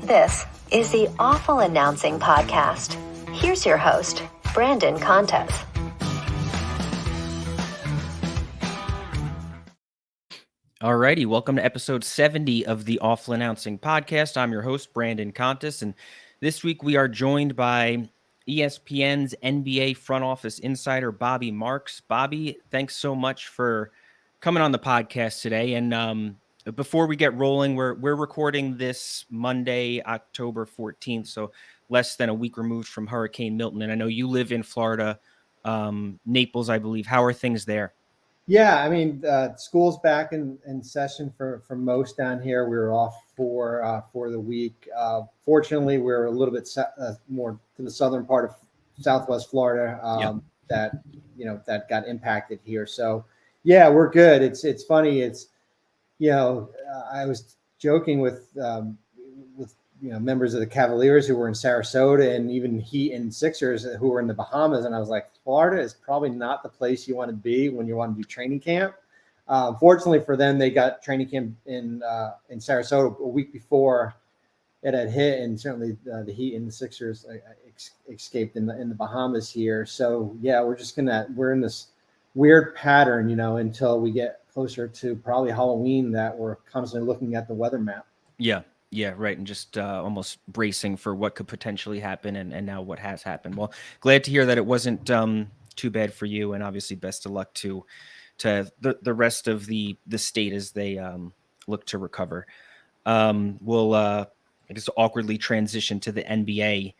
This is the Awful Announcing Podcast. Here's your host, Brandon Contes. Alrighty, welcome to episode 70 of the Awful Announcing Podcast. I'm your host, Brandon Contes, and this week we are joined by ESPN's NBA front office insider, Bobby Marks. Bobby, thanks so much for coming on the podcast today. And before we get rolling, we're recording this Monday, October 14th, so less than a week removed from Hurricane Milton. And I know you live in Florida, Naples, I believe. How are things there? Yeah, I mean, school's back in session for most down here. We were off for the week. Fortunately, we're a little bit more to the southern part of Southwest Florida that got impacted here. So, yeah, we're good. It's funny. I was joking with members of the Cavaliers who were in Sarasota, and even Heat and Sixers who were in the Bahamas. And I was like, Florida is probably not the place you want to be when you want to do training camp. Fortunately for them, they got training camp in Sarasota a week before it had hit, and certainly the Heat and the Sixers escaped in the Bahamas here. So yeah, we're in this weird pattern, until we get closer to probably Halloween, that we're constantly looking at the weather map. Yeah, right. And just almost bracing for what could potentially happen and now what has happened. Well, glad to hear that it wasn't too bad for you. And obviously best of luck to the rest of the state as they look to recover. We'll, I guess, awkwardly transition to the NBA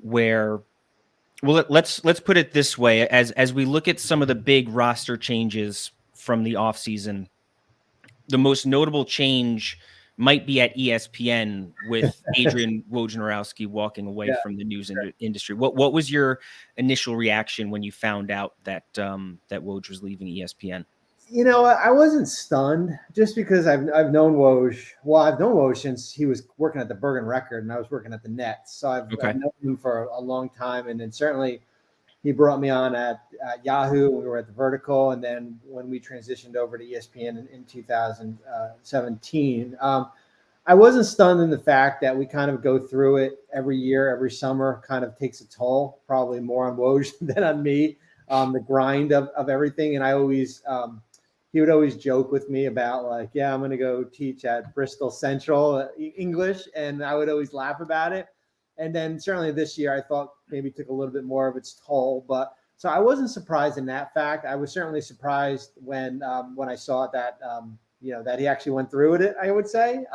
where, well, let's put it this way. As we look at some of the big roster changes from the offseason, the most notable change might be at ESPN with Adrian Wojnarowski walking away from the news industry. What was your initial reaction when you found out that that Woj was leaving ESPN? I wasn't stunned, just because I've known Woj. Well, I've known Woj since he was working at the Bergen Record and I was working at the Nets. So I've known him for a long time. And then certainly he brought me on at Yahoo when we were at the Vertical, and then when we transitioned over to ESPN in 2017. I wasn't stunned in the fact that we kind of go through it every year, every summer, kind of takes a toll, probably more on Woj than on me, the grind of everything. And I always, he would always joke with me about I'm going to go teach at Bristol Central English, and I would always laugh about it. And then certainly this year, I thought maybe took a little bit more of its toll. But so I wasn't surprised in that fact. I was certainly surprised when I saw that that he actually went through with it, I would say,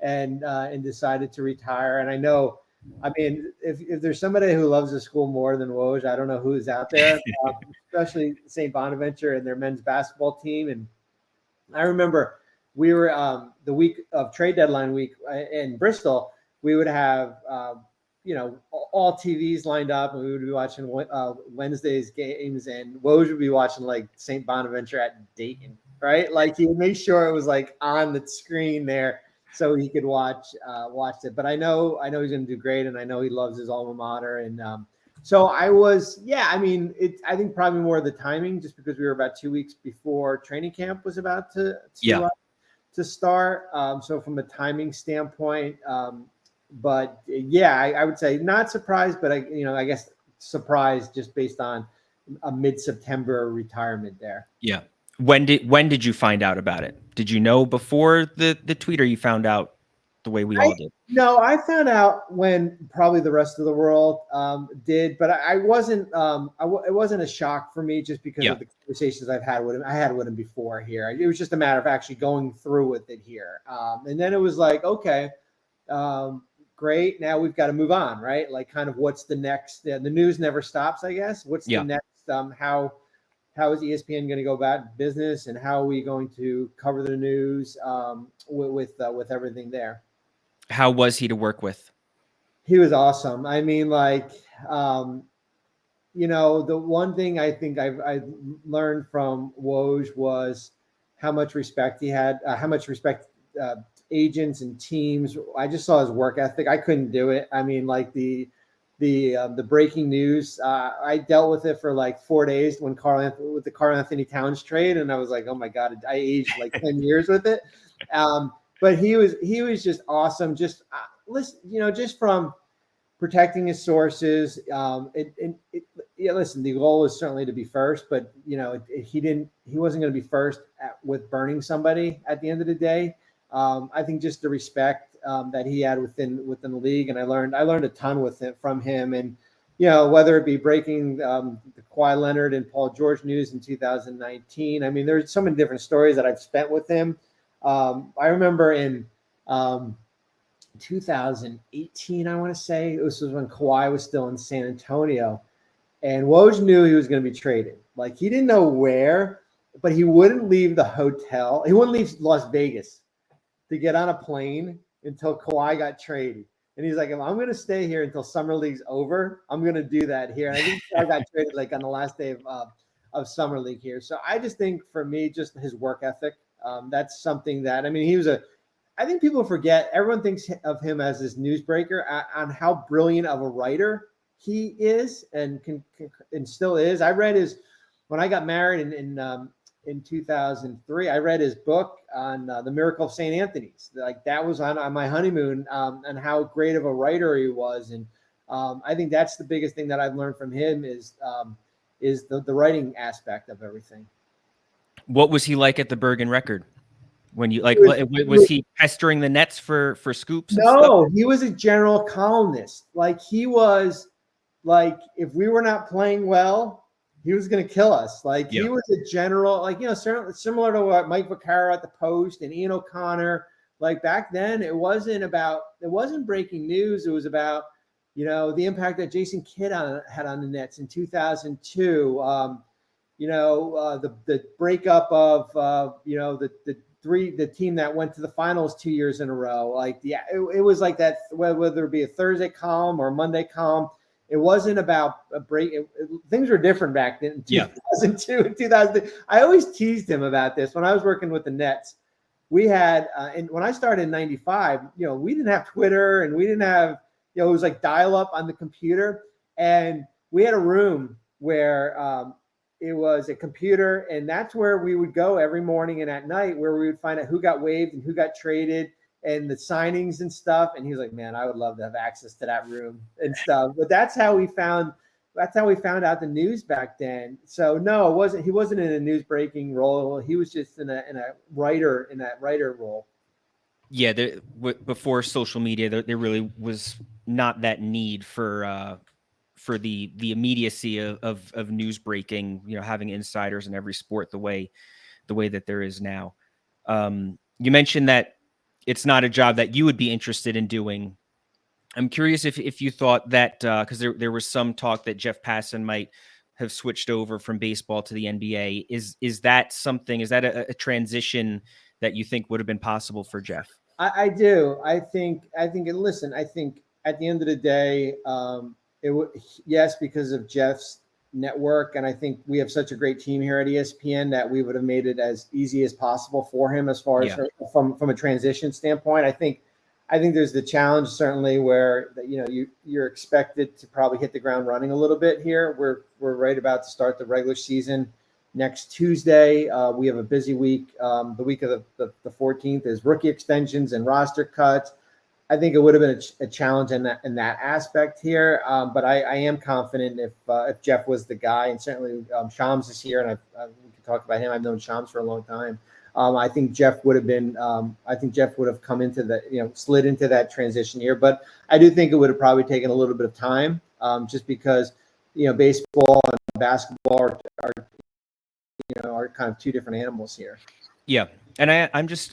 and decided to retire. And I know, if there's somebody who loves the school more than Woj, I don't know who is out there, especially St. Bonaventure and their men's basketball team. And I remember we were the week of trade deadline week in Bristol. We would have, all TVs lined up, and we would be watching Wednesday's games, and Woj would be watching St. Bonaventure at Dayton, right? He would make sure it was on the screen there so he could watch it. But I know he's going to do great, and I know he loves his alma mater. And so I was, I think probably more the timing, just because we were about 2 weeks before training camp was about to start. So from a timing standpoint, but I would say not surprised, but I guess surprised just based on a mid-September retirement there. Yeah. When did you find out about it? Did you know before the tweet, or you found out the way we all did? No, I found out when probably the rest of the world did, but I wasn't. It wasn't a shock for me, just because of the conversations I've had with him. I had with him before here. It was just a matter of actually going through with it here, and then it was okay. Great. Now we've got to move on, right? Kind of what's the next? The news never stops, I guess. What's the next? How is ESPN going to go about business, and how are we going to cover the news with everything there? How was he to work with? He was awesome. The one thing I think I learned from Woj was how much respect he had, how much respect agents and teams. I just saw his work ethic. I couldn't do it. The breaking news, I dealt with it for 4 days with the Karl Anthony Towns trade, and I was like, oh my God, I aged 10 years with it. But he was just awesome. Just listen, just from protecting his sources. Listen, the goal is certainly to be first, but he wasn't going to be first with burning somebody at the end of the day. I think just the respect that he had within the league, and I learned a ton from him, and whether it be breaking the Kawhi Leonard and Paul George news in 2019. I mean, there's so many different stories that I've spent with him. I remember in 2018, I want to say, this was when Kawhi was still in San Antonio, and Woj knew he was going to be traded. Like, he didn't know where, but he wouldn't leave the hotel. He wouldn't leave Las Vegas to get on a plane until Kawhi got traded. And he's like, if I'm going to stay here until summer league's over, I'm going to do that here. And I think I got traded like on the last day of summer league here. So I just think, for me, just his work ethic, that's something that, I mean, I think people forget, everyone thinks of him as this newsbreaker on how brilliant of a writer he is and and still is. I read when I got married in 2003, I read his book on the Miracle of St. Anthony's. Like, that was on my honeymoon, and how great of a writer he was. And I think that's the biggest thing that I've learned from him is the writing aspect of everything. What was he like at the Bergen Record? When you was he pestering the Nets for scoops? No, he was a general columnist. Like, he was like, if we were not playing well, he was going to kill us. Like, He was a general, certainly similar to what Mike Vaccaro at the Post and Ian O'Connor. Like, back then, it wasn't breaking news. It was about, the impact that Jason Kidd had on the Nets in 2002. The breakup of, the team that went to the finals 2 years in a row. Like, it was like that, whether it be a Thursday column or a Monday column. It wasn't about a break. Things were different back then. In 2002 and 2003. I always teased him about this when I was working with the Nets. We had, and when I started in '95, we didn't have Twitter, and we didn't have, it was like dial up on the computer. And we had a room where it was a computer, and that's where we would go every morning and at night, where we would find out who got waived and who got traded and the signings and stuff. And he was like, man, I would love to have access to that room and stuff. But that's how we found out the news back then. So no, he wasn't in a news breaking role. He was just in that writer role. Yeah. Before social media, there really was not that need for the immediacy of news breaking, having insiders in every sport the way that there is now. You mentioned that it's not a job that you would be interested in doing. I'm curious if you thought that, because there was some talk that Jeff Passan might have switched over from baseball to the NBA. Is that a transition that you think would have been possible for Jeff? I do. I think at the end of the day, it would, yes, because of Jeff's network. And I think we have such a great team here at ESPN that we would have made it as easy as possible for him as far as from a transition standpoint. I think there's the challenge certainly where you're expected to probably hit the ground running a little bit here. We're right about to start the regular season next Tuesday. We have a busy week. The week of the 14th is rookie extensions and roster cuts. I think it would have been a challenge in that aspect here, but I am confident if Jeff was the guy, and certainly Shams is here, and we can talk about him. I've known Shams for a long time. I think Jeff would have been. I think Jeff would have come into the slid into that transition here, but I do think it would have probably taken a little bit of time, just because baseball and basketball are kind of two different animals here. Yeah, and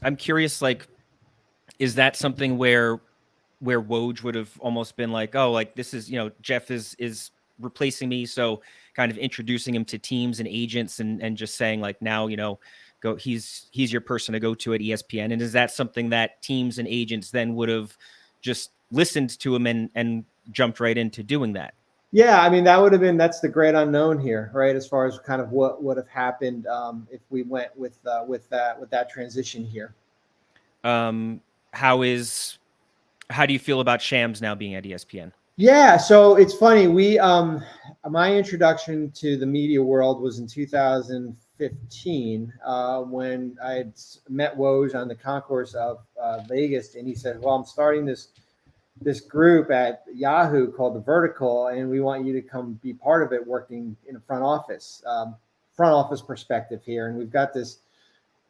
I'm curious, like, is that something where Woj would have almost been like, oh, like, this is, Jeff is replacing me, so kind of introducing him to teams and agents and just saying, like, now, go, he's your person to go to at ESPN. And is that something that teams and agents then would have just listened to him and jumped right into doing that? Yeah, I mean, that's the great unknown here, right? As far as kind of what would have happened if we went with that transition here. How do you feel about Shams now being at ESPN? Yeah, so it's funny. My introduction to the media world was in 2015 2015 when I had met Woj on the concourse of Vegas, and he said, "Well, I'm starting this group at Yahoo called The Vertical, and we want you to come be part of it, working in a front office perspective here. And we've got this,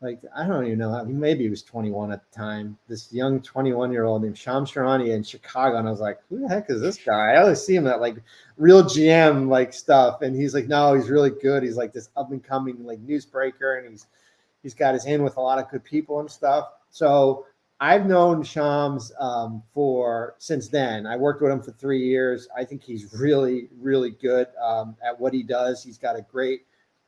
like, I don't even know, maybe he was 21 at the time, this young 21-year-old named Charania in Chicago." And I was like, "Who the heck is this guy?" I always see him at like real GM like stuff. And he's like, "No, he's really good. He's like this up and coming like newsbreaker, and he's got his in with a lot of good people and stuff." So I've known Shams for since then. I worked with him for 3 years. I think he's really, really good at what he does. He's got a great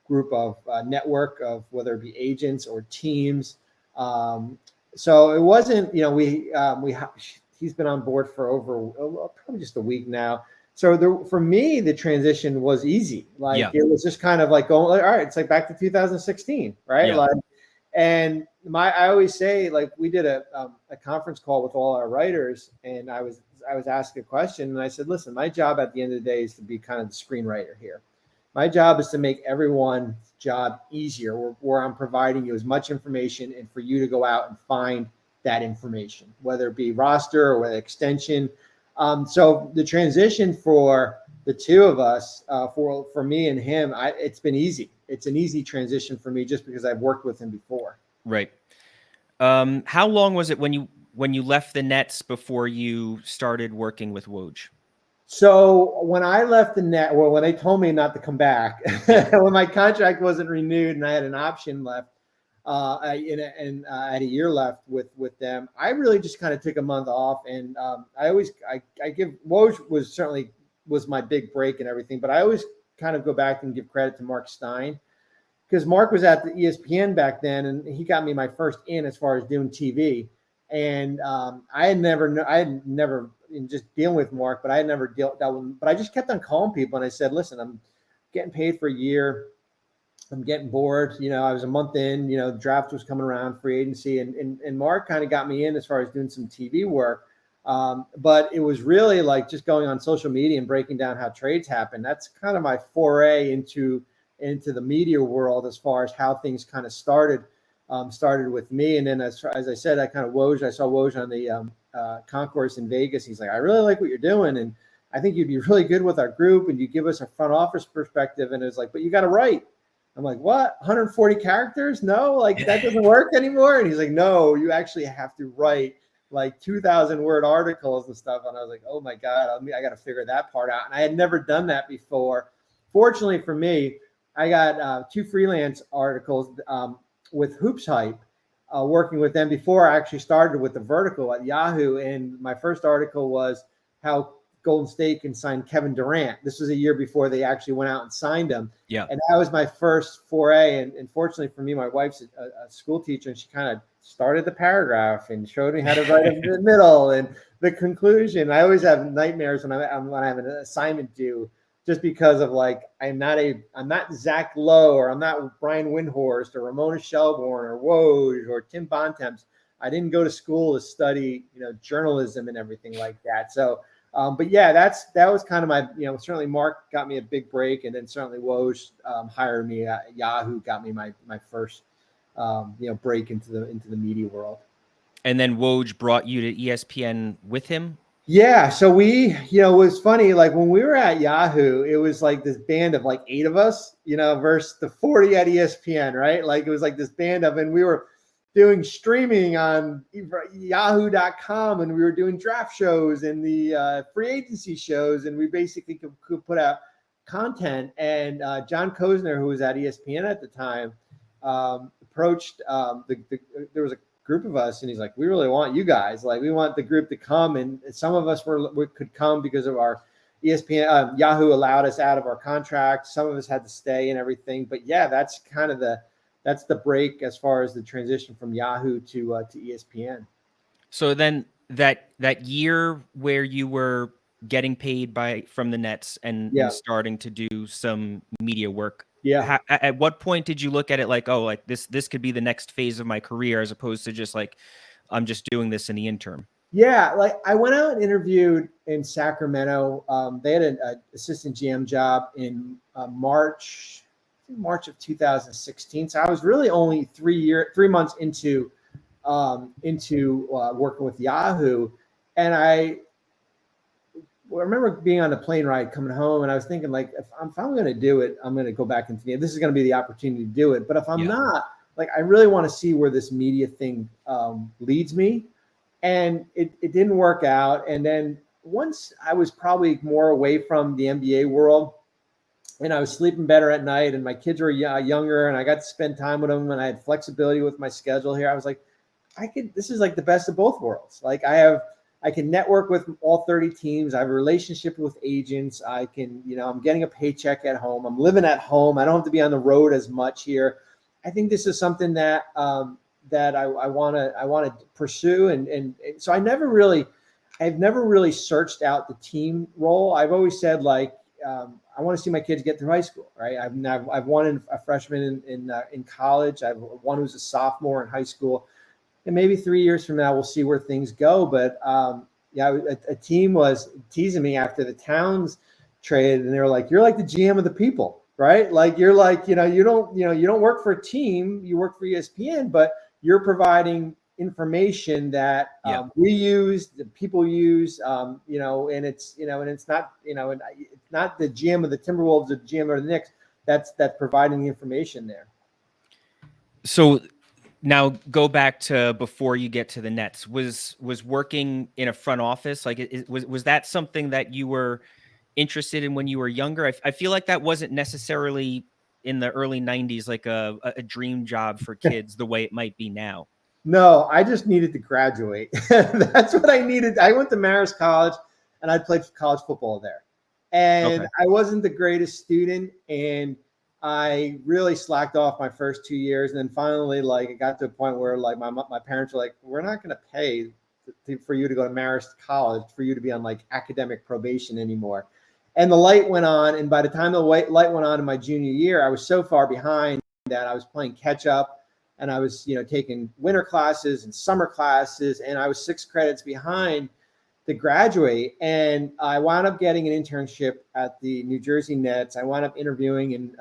group of network of whether it be agents or teams. So it wasn't, he's been on board for over probably just a week now. So for me, the transition was easy. It was just kind of like going, all right, it's like back to 2016, right? Yeah. And I always say, like, we did a conference call with all our writers, and I was asked a question, and I said, "Listen, my job at the end of the day is to be kind of the screenwriter here. My job is to make everyone's job easier, where I'm providing you as much information and for you to go out and find that information, whether it be roster or whether extension." So the transition for the two of us, for me and him, it's been easy. It's an easy transition for me just because I've worked with him before. Right. How long was it when you left the Nets before you started working with Woj? So when I left the net, when they told me not to come back, when my contract wasn't renewed and I had an option left, I had a year left with them, I really just kind of took a month off. And I give Woj was my big break and everything, but I always kind of go back and give credit to Mark Stein, because Mark was at the ESPN back then, and he got me my first in as far as doing TV. And I had never in just dealing with Mark, but I had never dealt with him. But I just kept on calling people, and I said, "Listen, I'm getting paid for a year. I'm getting bored." I was a month in. The draft was coming around, free agency, and Mark kind of got me in as far as doing some TV work. But it was really like just going on social media and breaking down how trades happen. That's kind of my foray into the media world as far as how things kind of started with me. And then as I said, I saw Woj on the concourse in Vegas. He's like, "I really like what you're doing, and I think you'd be really good with our group, and you give us a front office perspective." And it's like, "But you got to write." I'm like, "What? 140 characters? No, like that doesn't work anymore." And he's like, "No, you actually have to write like 2,000 word articles and stuff." And I was like, "Oh my God, I got to figure that part out." And I had never done that before. Fortunately for me, I got 2 freelance articles with Hoops Hype, working with them before I actually started with The Vertical at Yahoo. And my first article was how Golden State can sign Kevin Durant. This was a year before they actually went out and signed him. Yeah. And that was my first foray. And fortunately for me, my wife's a school teacher, and she kind of started the paragraph and showed me how to write it in the middle and the conclusion. I always have nightmares when I have an assignment due, just because of like, I'm not Zach Lowe, or I'm not Brian Windhorst, or Ramona Shelbourne, or Woj, or Tim Bontemps. I didn't go to school to study, journalism and everything like that. So, but yeah, that was kind of my, certainly Mark got me a big break, and then certainly Woj hired me at Yahoo, got me my first, break into the media world. And then Woj brought you to ESPN with him? Yeah. So we, it was funny. Like when we were at Yahoo, it was like this band of like 8 of us, versus the 40 at ESPN, right? Like it was like this band and we were doing streaming on yahoo.com, and we were doing draft shows and the free agency shows, and we basically could put out content. And John Kozner, who was at ESPN at the time, approached there was a group of us, and he's like, "We really want you guys. Like, we want the group to come." And some of us could come because of our ESPN. Yahoo allowed us out of our contract. Some of us had to stay and everything. But yeah, that's kind of that's the break as far as the transition from Yahoo to ESPN. So then that year where you were getting paid from the Nets and starting to do some media work. Yeah. At what point did you look at it like, oh, like this could be the next phase of my career, as opposed to just like, I'm just doing this in the interim? Yeah. Like I went out and interviewed in Sacramento. They had an assistant GM job in March March of 2016. So I was really only 3 months into working with Yahoo. And I remember being on a plane ride coming home, and I was thinking, like, if I'm going to do it, I'm going to go back into media. This is going to be the opportunity to do it. But if I'm not, like, I really want to see where this media thing leads me. And it didn't work out. And then once I was probably more away from the NBA world, and I was sleeping better at night, and my kids were younger, and I got to spend time with them, and I had flexibility with my schedule here, I was like, this is like the best of both worlds. Like, I can network with all 30 teams. I have a relationship with agents. I can, I'm getting a paycheck at home. I'm living at home. I don't have to be on the road as much here. I think this is something that I want to pursue. And so I've never really searched out the team role. I've always said, like, I want to see my kids get through high school, right? I've one a freshman in college. I have one who's a sophomore in high school. And maybe 3 years from now, we'll see where things go. But a team was teasing me after the Towns trade, and they were like, "You're like the GM of the people, right? Like, you're like, you don't work for a team, you work for ESPN, but you're providing information that we use, the people use, and it's not, it's not the GM of the Timberwolves or the GM of the Knicks that's providing the information there." So now go back to before you get to the Nets. Was working in a front office, like, was that something that you were interested in when you were younger? I feel like that wasn't necessarily in the early 90s like a dream job for kids the way it might be now. No, I just needed to graduate. That's what I needed. I went to Marist College, and I played college football there. And I wasn't the greatest student, and I really slacked off my first 2 years. And then finally, like, it got to a point where, like, my parents were like, "We're not going to pay for you to go to Marist College, for you to be on, like, academic probation anymore." And the light went on. And by the time the light went on in my junior year, I was so far behind that I was playing catch up. And I was, taking winter classes and summer classes, and I was 6 credits behind to graduate. And I wound up getting an internship at the New Jersey Nets. I wound up interviewing in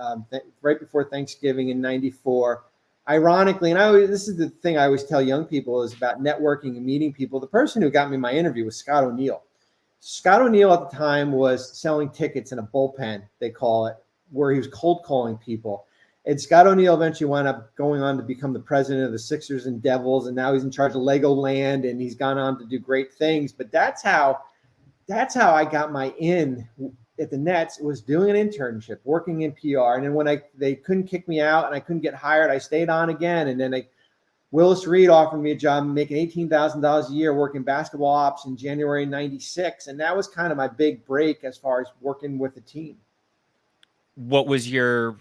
right before Thanksgiving in '94. Ironically, and this is the thing I always tell young people, is about networking and meeting people. The person who got me my interview was Scott O'Neal. Scott O'Neal at the time was selling tickets in a bullpen, they call it, where he was cold calling people. And Scott O'Neal eventually wound up going on to become the president of the Sixers and Devils, and now he's in charge of Legoland, and he's gone on to do great things. But that's how I got my in at the Nets, was doing an internship, working in PR. And then when they couldn't kick me out and I couldn't get hired, I stayed on again. And then Willis Reed offered me a job making $18,000 a year working basketball ops in January '96, and that was kind of my big break as far as working with the team. What was your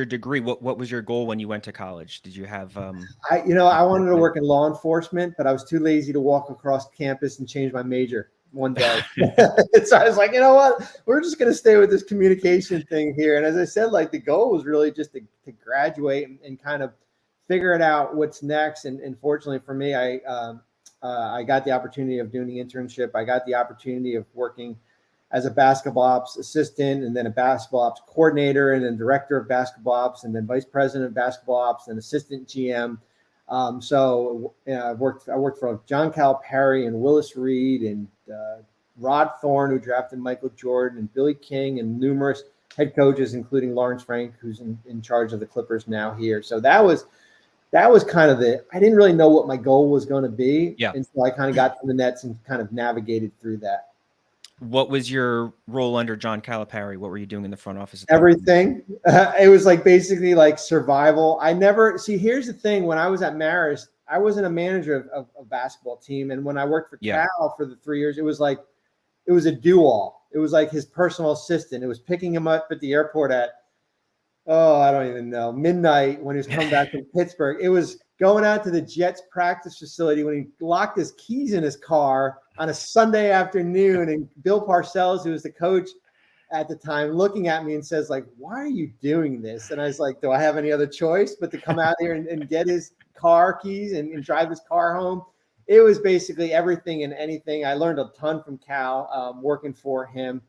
degree? What was your goal when you went to college? Did you have I wanted to work in law enforcement, but I was too lazy to walk across campus and change my major one day. So I was like, you know what? We're just going to stay with this communication thing here. And as I said, like, the goal was really just to graduate and kind of figure it out what's next. And fortunately for me, I got the opportunity of doing the internship. I got the opportunity of working as a basketball ops assistant, and then a basketball ops coordinator, and then director of basketball ops, and then vice president of basketball ops, and assistant GM. So I worked for John Calipari and Willis Reed and Rod Thorne, who drafted Michael Jordan, and Billy King, and numerous head coaches, including Lawrence Frank, who's in charge of the Clippers now here. So that was kind of I didn't really know what my goal was going to be. Yeah. And so I kind of got to the Nets and kind of navigated through that. What was your role under John Calipari? What were you doing in the front office? Everything. It was like basically like survival. Here's the thing. When I was at Marist, I wasn't a manager of a basketball team. And when I worked for Cal for the 3 years, it was a do-all. It was like his personal assistant. It was picking him up at the airport at, I don't even know, midnight when he was coming back from Pittsburgh. It was going out to the Jets practice facility when he locked his keys in his car on a Sunday afternoon, and Bill Parcells, who was the coach at the time, looking at me and says, like, "Why are you doing this?" And I was like, "Do I have any other choice but to come out here and get his car keys and drive his car home?" It was basically everything and anything. I learned a ton from Cal working for him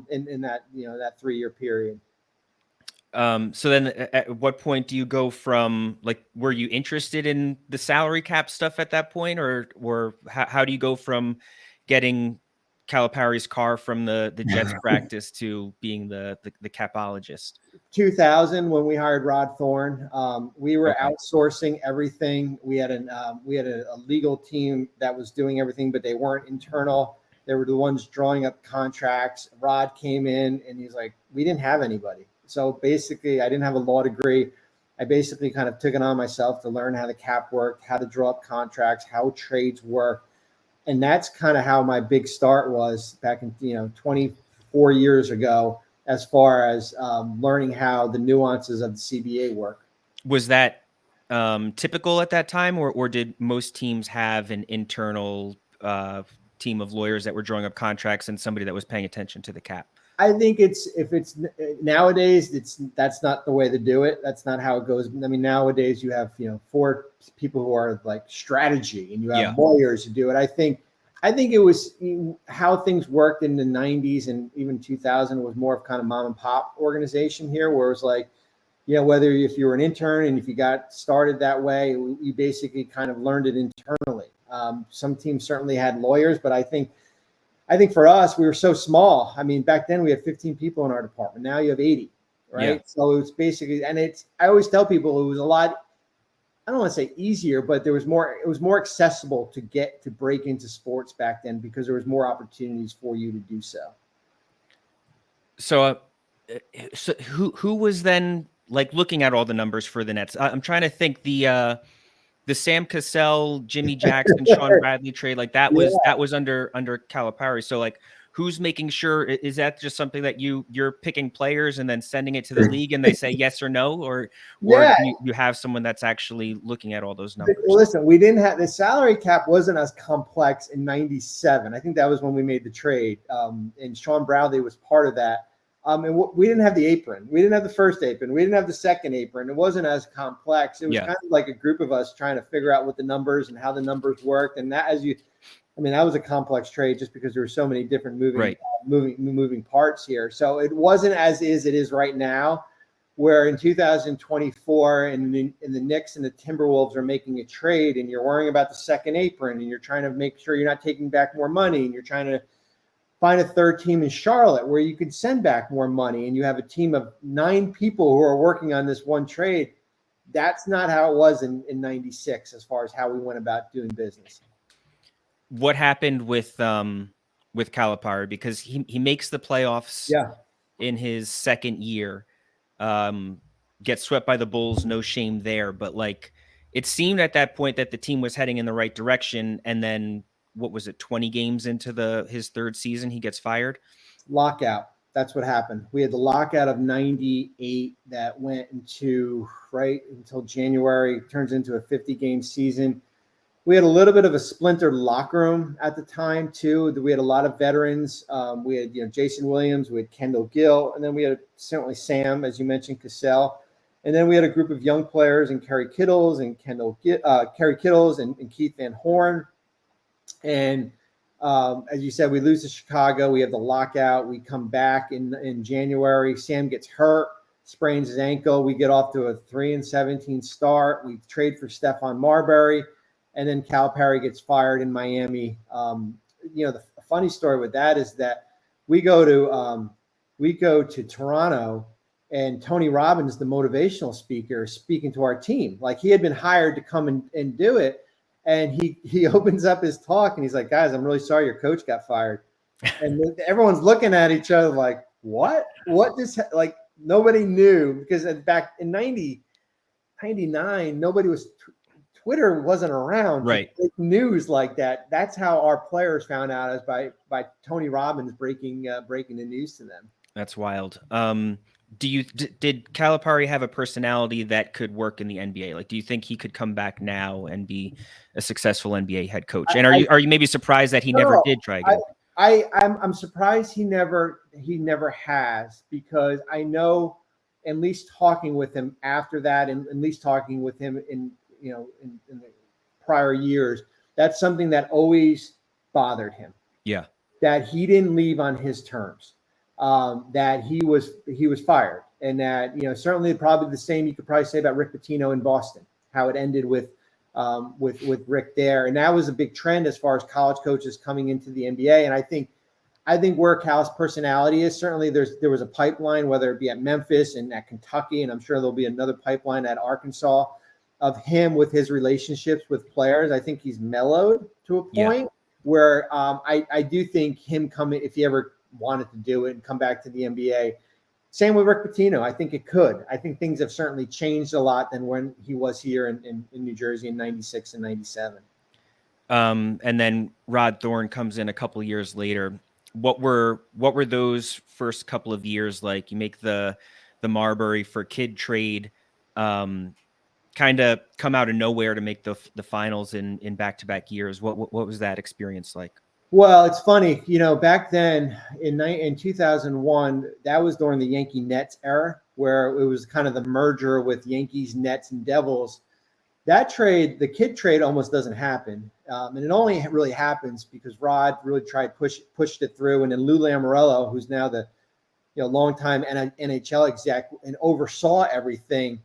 in that 3 year period. So then at what point do you go from, like, were you interested in the salary cap stuff at that point, or how do you go from getting Calipari's car from the Jets practice to being the capologist? 2000, when we hired Rod Thorne, we were Okay. outsourcing everything. We had a legal team that was doing everything, but they weren't internal. They were the ones drawing up contracts. Rod came in and he's like, we didn't have anybody. So basically, I didn't have a law degree. I basically kind of took it on myself to learn how the cap worked, how to draw up contracts, how trades work. And that's kind of how my big start was back in, 24 years ago, as far as learning how the nuances of the CBA work. Was that typical at that time, or did most teams have an internal team of lawyers that were drawing up contracts and somebody that was paying attention to the cap? I think if it's nowadays, that's not the way to do it. That's not how it goes. I mean, nowadays you have 4 people who are like strategy, and you have lawyers who do it. I think it was how things worked in the 90s and even 2000 was more of kind of mom and pop organization here, where it was like, whether if you were an intern and if you got started that way, you basically kind of learned it internally. Some teams certainly had lawyers, but I think for us, we were so small. I mean, back then we had 15 people in our department. Now you have 80, right? Yeah. So it was basically, and I always tell people it was a lot, I don't want to say easier, but it was more accessible to break into sports back then because there was more opportunities for you to do so. So who was then, like, looking at all the numbers for the Nets? I'm trying to think the Sam Cassell, Jimmy Jackson, Sean Bradley trade, like that was under Calipari. So like, who's making sure? Is that just something that you're picking players and then sending it to the league and they say yes or no, or you have someone that's actually looking at all those numbers? Listen, we didn't have the salary cap wasn't as complex in '97. I think that was when we made the trade, and Sean Bradley was part of that. And we didn't have the apron. We didn't have the first apron. We didn't have the second apron. It wasn't as complex. It was kind of like a group of us trying to figure out what the numbers and how the numbers worked. And that, that was a complex trade just because there were so many different moving parts here. So it wasn't as it is right now, where in 2024 and the Knicks and the Timberwolves are making a trade and you're worrying about the second apron and you're trying to make sure you're not taking back more money and you're trying to find a third team in Charlotte where you could send back more money and you have a team of 9 people who are working on this one trade. That's not how it was in 96 as far as how we went about doing business. What happened with Calipari? Because he makes the playoffs in his second year, gets swept by the Bulls, no shame there. But like, it seemed at that point that the team was heading in the right direction, and then what was it, 20 games into his third season, he gets fired? Lockout. That's what happened. We had the lockout of 98 that went into right until January, turns into a 50-game season. We had a little bit of a splintered locker room at the time too. We had a lot of veterans. We had Jason Williams, we had Kendall Gill, and then we had certainly Sam, as you mentioned, Cassell. And then we had a group of young players in Kerry Kittles and and Keith Van Horn. And as you said, we lose to Chicago. We have the lockout. We come back in January. Sam gets hurt, sprains his ankle. We get off to a 3-17 start. We trade for Stephon Marbury, and then Calipari gets fired in Miami. The funny story with that is that we go to Toronto, and Tony Robbins, the motivational speaker, speaking to our team. Like, he had been hired to come and do it. And he opens up his talk and he's like, guys, I'm really sorry your coach got fired. And everyone's looking at each other like, what? Like, nobody knew, because back in 99, nobody was Twitter wasn't around. Right. News like that. That's how our players found out, is by Tony Robbins breaking the news to them. That's wild. Did Calipari have a personality that could work in the NBA? Like, do you think he could come back now and be a successful NBA head coach? And are you maybe surprised that he never did try again? I'm surprised he never has, because I know, at least talking with him after that, and at least talking with him in the prior years, that's something that always bothered him. Yeah. That he didn't leave on his terms. that he was fired, and that certainly probably the same you could probably say about Rick Pitino in Boston, how it ended with Rick there, and that was a big trend as far as college coaches coming into the NBA. And I think where Cal's personality is, certainly there was a pipeline, whether it be at Memphis and at Kentucky, and I'm sure there'll be another pipeline at Arkansas, of him with his relationships with players. I think he's mellowed to a point where I do think him coming, if he ever wanted to do it and come back to the NBA, same with Rick Pitino. I think it could. I think things have certainly changed a lot than when he was here in New Jersey in 96 and 97. And then Rod Thorne comes in a couple of years later. What were those first couple of years like? You make the Marbury for Kidd trade, kind of come out of nowhere to make the finals in back-to-back years. What was that experience like? Well, it's funny, back then in 2001, that was during the Yankee Nets era, where it was kind of the merger with Yankees, Nets, and Devils. That trade, the Kidd trade, almost doesn't happen. And it only really happens because Rod really pushed it through. And then Lou Lamoriello, who's now the longtime NHL exec and oversaw everything,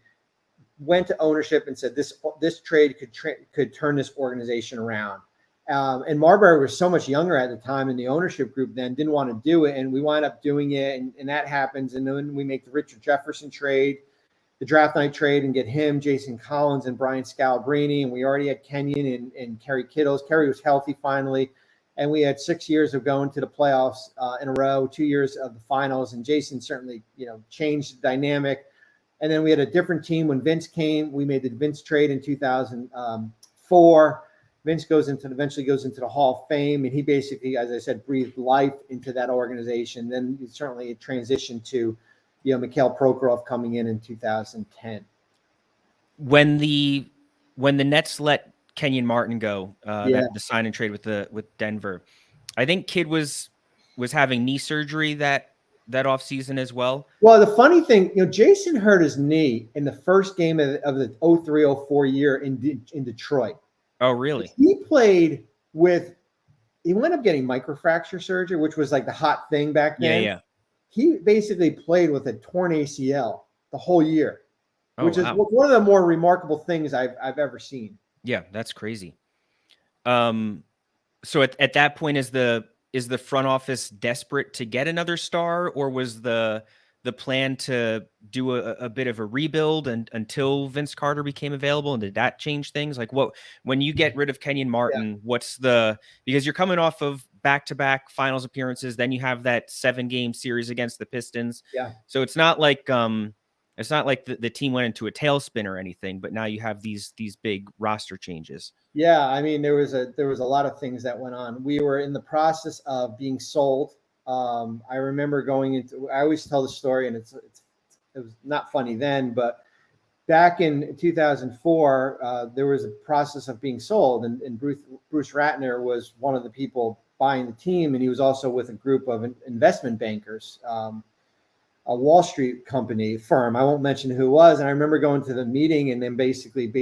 went to ownership and said this trade could turn this organization around. And Marbury was so much younger at the time, and the ownership group then didn't want to do it. And we wind up doing it, and that happens. And then we make the Richard Jefferson trade, the draft night trade, and get him, Jason Collins, and Brian Scalabrine. And we already had Kenyon and Kerry Kittles. Kerry was healthy finally. And we had 6 years of going to the playoffs in a row, 2 years of the finals. And Jason certainly, changed the dynamic. And then we had a different team when Vince came. We made the Vince trade in 2004. Vince eventually goes into the Hall of Fame, and he basically, as I said, breathed life into that organization. Then certainly it transitioned to, Mikhail Prokhorov coming in 2010. When the Nets let Kenyon Martin go, the sign and trade with Denver, I think Kidd was having knee surgery that offseason as well. Well, the funny thing, Jason hurt his knee in the first game of the 03-04 year in Detroit. Oh, really? He wound up getting microfracture surgery, which was like the hot thing back then. Yeah. He basically played with a torn ACL the whole year, which is one of the more remarkable things I've ever seen. Yeah, that's crazy. So at that point, is the front office desperate to get another star, or was the plan to do a bit of a rebuild until Vince Carter became available? And did that change things? Like when you get rid of Kenyon Martin, because you're coming off of back-to-back finals appearances, then you have that 7-game series against the Pistons. Yeah. So it's not like the team went into a tailspin or anything, but now you have these big roster changes. Yeah. I mean, there was a lot of things that went on. We were in the process of being sold. I remember I always tell the story, and it was not funny then, but back in 2004, there was a process of being sold, and Bruce Ratner was one of the people buying the team, and he was also with a group of investment bankers, a Wall Street firm. I won't mention who it was. And I remember going to the meeting and then basically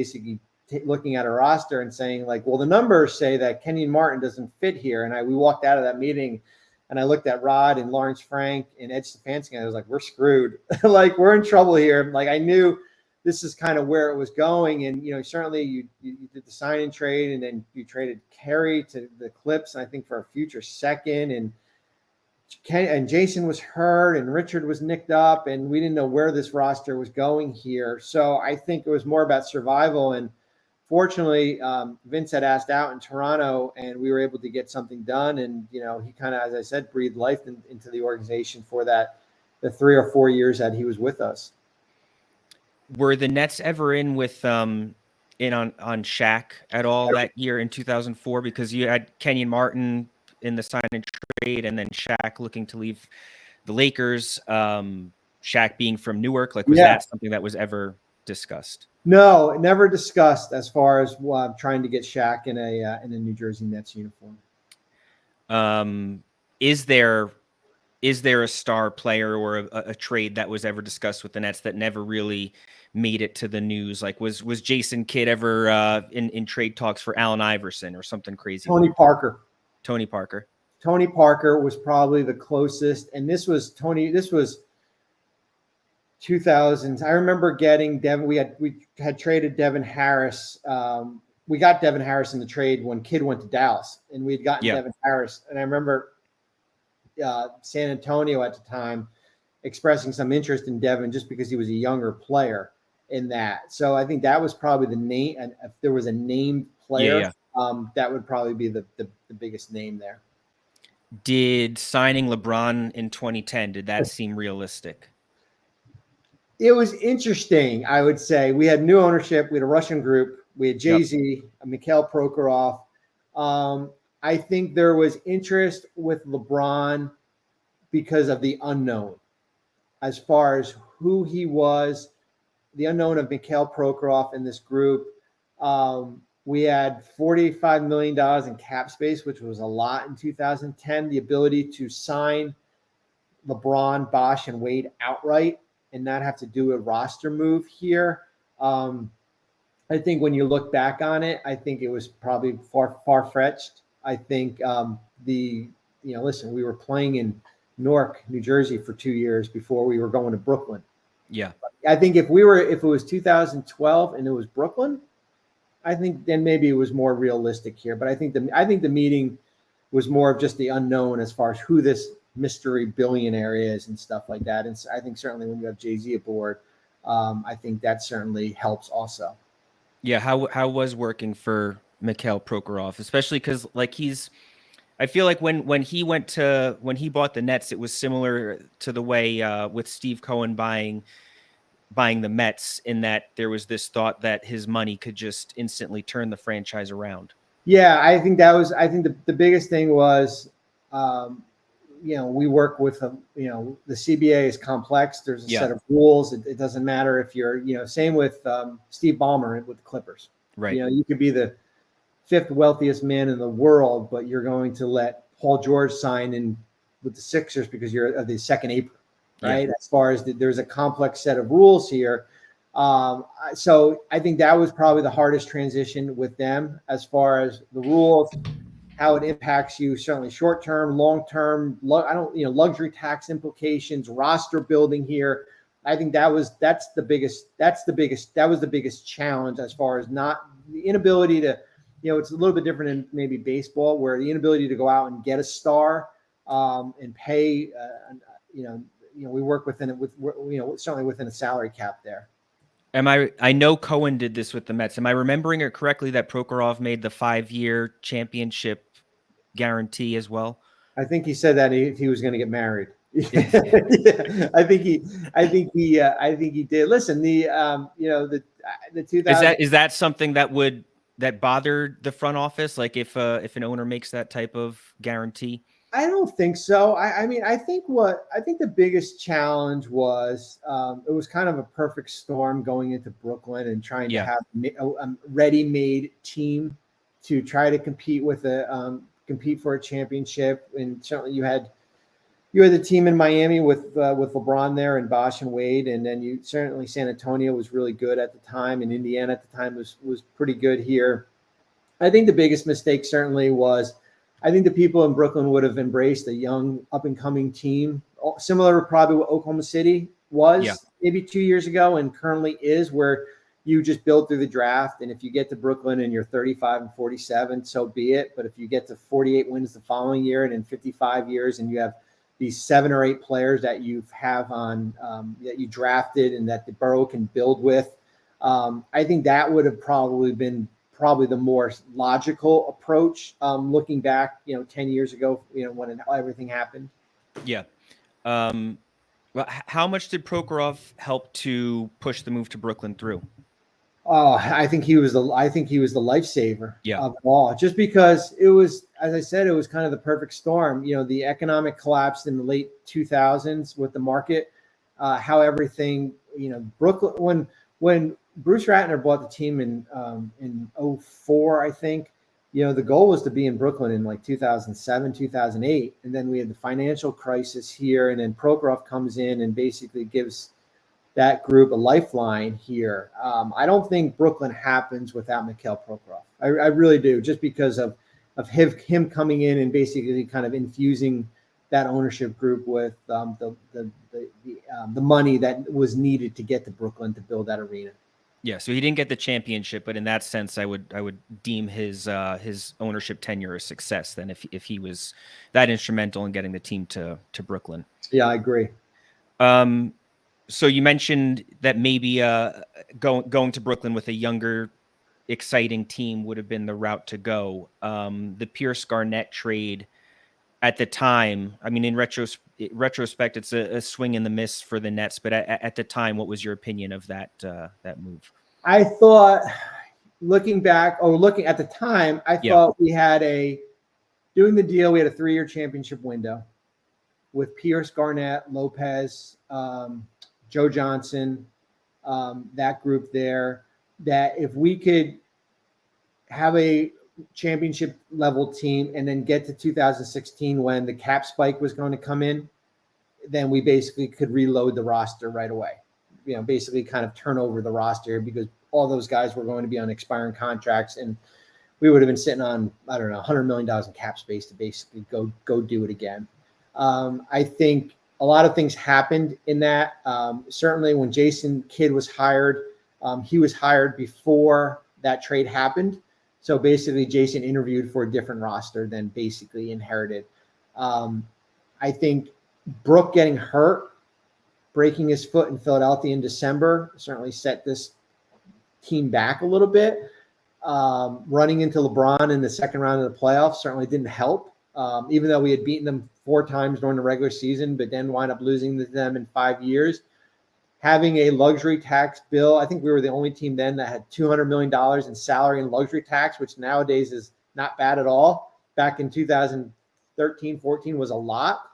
looking at a roster and saying, like, well, the numbers say that Kenyon Martin doesn't fit here. And we walked out of that meeting, and I looked at Rod and Lawrence Frank and Ed Stefanski, and I was like, we're screwed. Like, we're in trouble here. Like, I knew this is kind of where it was going. And, certainly you did the sign and trade, and then you traded Kerry to the Clips, I think, for a future second. And Jason was hurt, and Richard was nicked up, and we didn't know where this roster was going here. So I think it was more about survival. And fortunately, Vince had asked out in Toronto, and we were able to get something done. And, he kind of, as I said, breathed life into the organization for the 3 or 4 years that he was with us. Were the Nets ever in with on Shaq at all that year in 2004? Because you had Kenyon Martin in the sign and trade, and then Shaq looking to leave the Lakers. Shaq being from Newark, was that something that was ever discussed? No, never discussed as far as trying to get Shaq in a New Jersey Nets uniform. Is there a star player or a trade that was ever discussed with the Nets that never really made it to the news? Like, was Jason Kidd ever in trade talks for Allen Iverson or something crazy? Tony Parker. Tony Parker was probably the closest, and this was 2000s. I remember getting Devin. We had traded Devin Harris. We got Devin Harris in the trade when Kidd went to Dallas, and we had gotten Devin Harris. And I remember San Antonio at the time expressing some interest in Devin just because he was a younger player in that. So I think that was probably the name. And if there was a named player, that would probably be the biggest name there. Did signing LeBron in 2010, did that seem realistic? It was interesting, I would say. We had new ownership. We had a Russian group. We had Jay-Z, Mikhail Prokhorov. I think there was interest with LeBron because of the unknown. As far as who he was, the unknown of Mikhail Prokhorov in this group. We had $45 million in cap space, which was a lot in 2010. The ability to sign LeBron, Bosh, and Wade outright and not have to do a roster move here. I think when you look back on it, I think it was probably far-fetched. I think listen, we were playing in Newark, New Jersey for 2 years before we were going to Brooklyn. Yeah. I think if it was 2012 and it was Brooklyn, I think then maybe it was more realistic here. But I think the meeting was more of just the unknown as far as who this mystery billionaire is and stuff like that. And so I think certainly when you have Jay-Z aboard, I think that certainly helps also. Yeah. How was working for Mikhail Prokhorov, especially because I feel like when he bought the Nets, it was similar to the way with Steve Cohen buying the Mets, in that there was this thought that his money could just instantly turn the franchise around. Yeah, I think the biggest thing was, we work with the CBA is complex. There's a set of rules. It doesn't matter if you're, same with Steve Ballmer with the Clippers. Right. You could be the fifth wealthiest man in the world, but you're going to let Paul George sign in with the Sixers because you're the second apron, right? Yeah. As far as there's a complex set of rules here. So I think that was probably the hardest transition with them as far as the rules, how it impacts you, certainly short-term, long-term, luxury tax implications, roster building here. I think that was the biggest challenge as far as not the inability to, it's a little bit different in maybe baseball, where the inability to go out and get a star and pay, we work certainly within a salary cap there. I know Cohen did this with the Mets. Am I remembering it correctly that Prokhorov made the 5-year championship guarantee as well? I think he said that he was going to get married. Yeah, I think he did. Listen, the 2000 is that something that bothered the front office? Like if an owner makes that type of guarantee? I don't think so. I think the biggest challenge was it was kind of a perfect storm going into Brooklyn and trying to have a ready-made team to try to compete for a championship. And certainly you had the team in Miami with LeBron there and Bosh and Wade, and then certainly San Antonio was really good at the time, and Indiana at the time was pretty good here. I think the biggest mistake certainly was, I think the people in Brooklyn would have embraced a young up-and-coming team, similar to probably what Oklahoma City was maybe 2 years ago and currently is, where you just build through the draft. And if you get to Brooklyn and you're 35 and 47, so be it. But if you get to 48 wins the following year and in 55 years and you have these 7 or 8 players that you have on that you drafted and that the borough can build with, I think that would have probably been the more logical approach, looking back, 10 years ago, when everything happened. Yeah. Well, how much did Prokhorov help to push the move to Brooklyn through? Oh, I think he was the lifesaver of all, just because it was, as I said, it was kind of the perfect storm. The economic collapse in the late 2000s with the market, how everything, Brooklyn, when Bruce Ratner bought the team in 2004, I think, the goal was to be in Brooklyn in like 2007, 2008. And then we had the financial crisis here. And then Prokhorov comes in and basically gives that group a lifeline here. I don't think Brooklyn happens without Mikhail Prokhorov. I really do, just because of him coming in and basically kind of infusing that ownership group with the money that was needed to get to Brooklyn to build that arena. Yeah, so he didn't get the championship, but in that sense, I would deem his ownership tenure a success. Then, if he was that instrumental in getting the team to Brooklyn. Yeah, I agree. So you mentioned that maybe going to Brooklyn with a younger, exciting team would have been the route to go. The Pierce Garnett trade at the time, I mean, in retrospect, it's a swing and the miss for the Nets. But at the time, what was your opinion of that move? I thought, looking at the time, I thought we had doing the deal. We had a 3-year championship window with Pierce, Garnett, Lopez, Joe Johnson, that group there. That if we could have a championship level team and then get to 2016 when the cap spike was going to come in, then we basically could reload the roster right away. Basically kind of turn over the roster because all those guys were going to be on expiring contracts and we would have been sitting on, I don't know, $100 million in cap space to basically go do it again. I think a lot of things happened in that. Certainly when Jason Kidd was hired, he was hired before that trade happened. So basically Jason interviewed for a different roster than basically inherited. I think Brooke getting hurt, breaking his foot in Philadelphia in December, certainly set this team back a little bit. Running into LeBron in the second round of the playoffs certainly didn't help, even though we had beaten them 4 times during the regular season, but then wind up losing to them in 5 years. Having a luxury tax bill, I think we were the only team then that had $200 million in salary and luxury tax, which nowadays is not bad at all. Back in 2013-14 was a lot.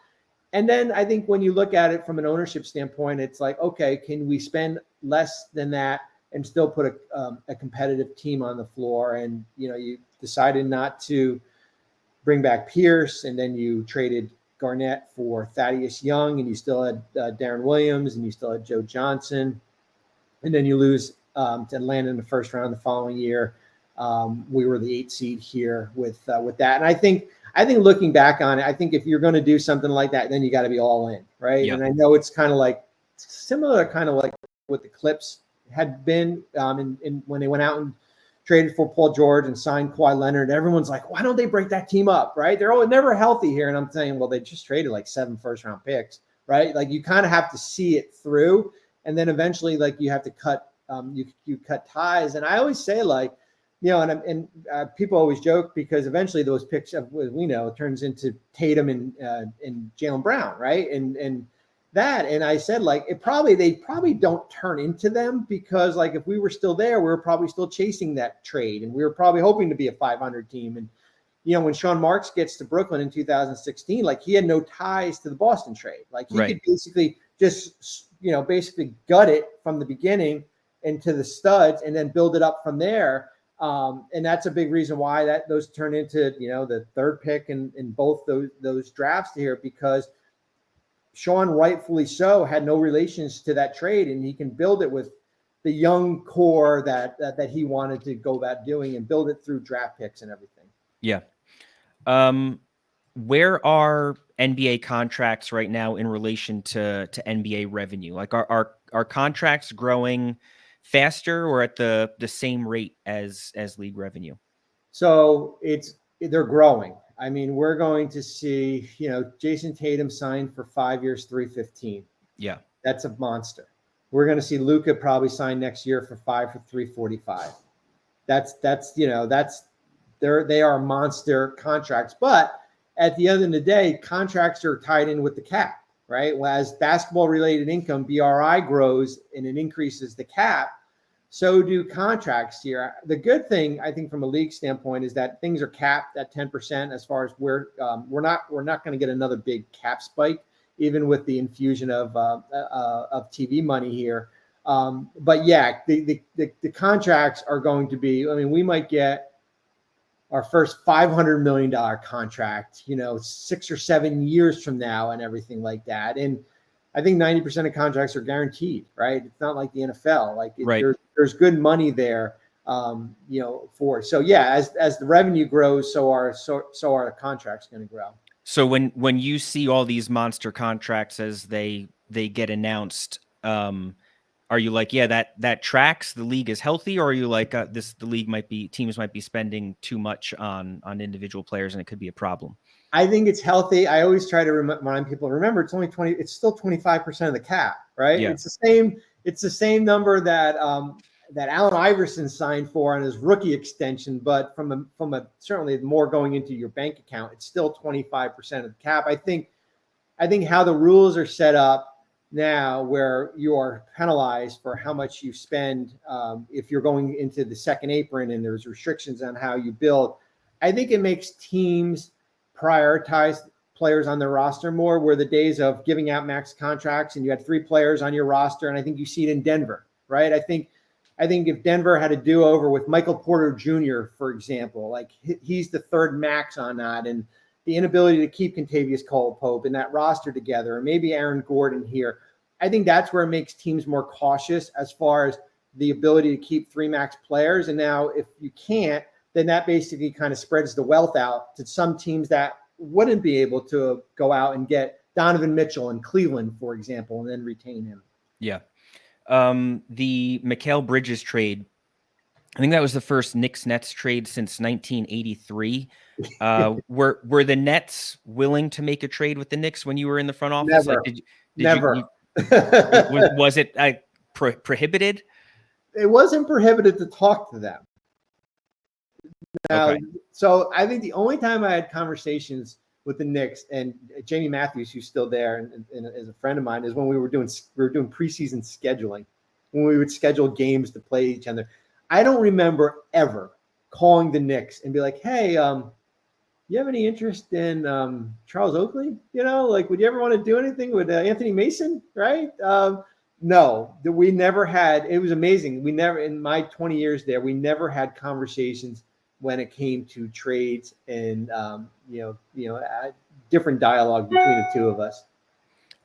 And then I think when you look at it from an ownership standpoint, it's like, okay, can we spend less than that and still put a competitive team on the floor? And, you decided not to bring back Pierce, and then you traded Garnett for Thaddeus Young, and you still had Darren Williams, and you still had Joe Johnson. And then you lose to Atlanta in the first round the following year. We were the 8th seed here with that. And I think looking back on it, I think if you're going to do something like that, then you got to be all in, right? Yep. And I know it's kind of like similar, kind of like what the Clips had been in when they went out and traded for Paul George and signed Kawhi Leonard. Everyone's like, why don't they break that team up, right? They're never healthy here. And I'm saying, well, they just traded like 7 first-round picks, right? Like you kind of have to see it through, and then eventually, like you have to cut you cut ties. And I always say, like, and people always joke because eventually those picks, we know, turns into Tatum and Jaylen Brown, right? And I said, like, they probably don't turn into them because, like, if we were still there, we were probably still chasing that trade, and we were probably hoping to be a 500 team. And when Sean Marks gets to Brooklyn in 2016, like, he had no ties to the Boston trade. Like, he could basically just basically gut it from the beginning into the studs and then build it up from there. And that's a big reason why those turn into the 3rd pick in both those drafts here, because Sean, rightfully so, had no relations to that trade, and he can build it with the young core that he wanted to go about doing and build it through draft picks and everything. Yeah. Where are NBA contracts right now in relation to NBA revenue? Like, are contracts growing faster or at the same rate as league revenue? So they're growing. I mean, we're going to see, Jason Tatum signed for 5 years, $315. Yeah. That's a monster. We're going to see Luka probably sign next year for 5 for $345. They are monster contracts. But at the end of the day, contracts are tied in with the cap, right? Well, as basketball related income, BRI grows and it increases the cap, so do contracts here. The good thing, I think, from a league standpoint, is that things are capped at 10%. As far as we're not going to get another big cap spike, even with the infusion of TV money here. But yeah, the contracts are going to be. I mean, we might get our first $500 million contract, 6 or 7 years from now, and everything like that. And I think 90% of contracts are guaranteed, right? It's not like the NFL. Like, there's good money there. for. So yeah, as the revenue grows, so are the contracts going to grow. So when you see all these monster contracts as they get announced, are you like, yeah, that tracks, the league is healthy, or are you like, teams might be spending too much on individual players and it could be a problem? I think it's healthy. I always try to remind people, remember, it's still 25% of the cap, right? Yeah. It's the same number that Allen Iverson signed for on his rookie extension, but from a certainly more going into your bank account, it's still 25% of the cap. I think how the rules are set up now, where you are penalized for how much you spend if you're going into the second apron, and there's restrictions on how you build. I think it makes teams prioritize players on their roster more, where the days of giving out max contracts and you had 3 players on your roster, and I think you see it in Denver, right? I think if Denver had a do-over with Michael Porter Jr., for example, like he's the third max on that, and the inability to keep Kentavious Cole-Pope and that roster together, or maybe Aaron Gordon here, I think that's where it makes teams more cautious as far as the ability to keep 3 max players. And now if you can't, then that basically kind of spreads the wealth out to some teams that wouldn't be able to go out and get Donovan Mitchell in Cleveland, for example, and then retain him. Yeah. The Mikal Bridges trade, I think that was the first Knicks-Nets trade since 1983. Were the Nets willing to make a trade with the Knicks when you were in the front office? Never. Like, Never. Was it prohibited? It wasn't prohibited to talk to them. Now, Okay. So I think the only time I had conversations with the Knicks, and Jamie Matthews, who's still there and is a friend of mine, is when we were doing preseason scheduling, when we would schedule games to play each other. I don't remember ever calling the Knicks and be like, hey, you have any interest in Charles Oakley? Would you ever want to do anything with Anthony Mason? Right? No, we never had. It was amazing. We never, in my 20 years there, we never had conversations when it came to trades and different dialogue between the two of us.